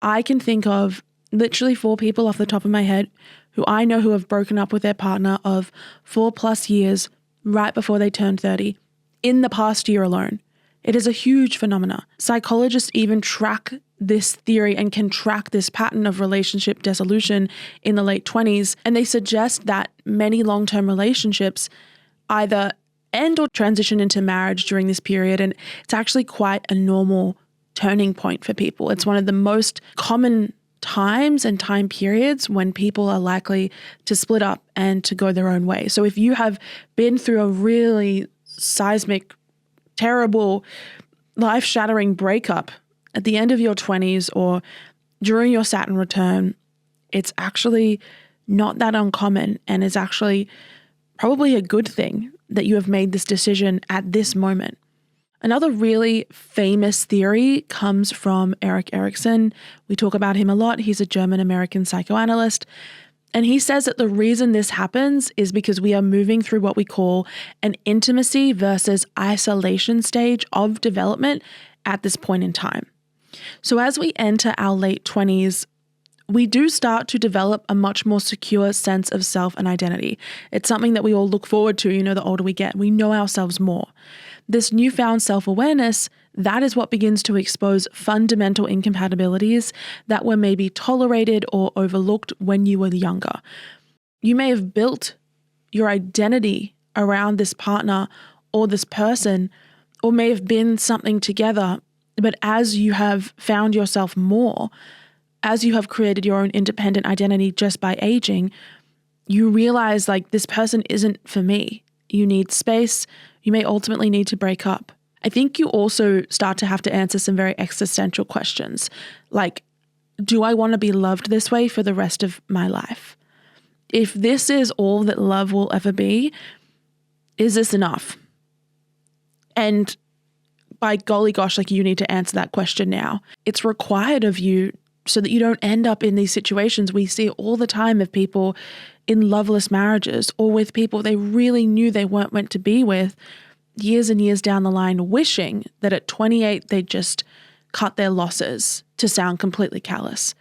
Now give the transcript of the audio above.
I can think of literally 4 people off the top of my head who I know who have broken up with their partner of 4+ years right before they turned 30 in the past year alone. It is a huge phenomena. Psychologists even track this theory and can track this pattern of relationship dissolution in the late 20s. And they suggest that many long-term relationships either end or transition into marriage during this period. And it's actually quite a normal turning point for people. It's one of the most common times and time periods when people are likely to split up and to go their own way. So if you have been through a really seismic, terrible, life-shattering breakup at the end of your 20s or during your Saturn return, it's actually not that uncommon, and is actually probably a good thing that you have made this decision at this moment. Another really famous theory comes from Erik Erikson. We talk about him a lot. He's a German-American psychoanalyst. And he says that the reason this happens is because we are moving through what we call an intimacy versus isolation stage of development at this point in time. So as we enter our late 20s, we do start to develop a much more secure sense of self and identity. It's something that we all look forward to, the older we get. We know ourselves more. This newfound self-awareness, that is what begins to expose fundamental incompatibilities that were maybe tolerated or overlooked when you were younger. You may have built your identity around this partner or this person, or may have been something together, but as you have found yourself more, as you have created your own independent identity just by aging, you realize this person isn't for me. You need space. You may ultimately need to break up. I think you also start to have to answer some very existential questions, like, do I want to be loved this way for the rest of my life? If this is all that love will ever be, is this enough? And by golly gosh, you need to answer that question now. It's required of you so that you don't end up in these situations we see all the time of people in loveless marriages or with people they really knew they weren't meant to be with years and years down the line, wishing that at 28 they just cut their losses, to sound completely callous.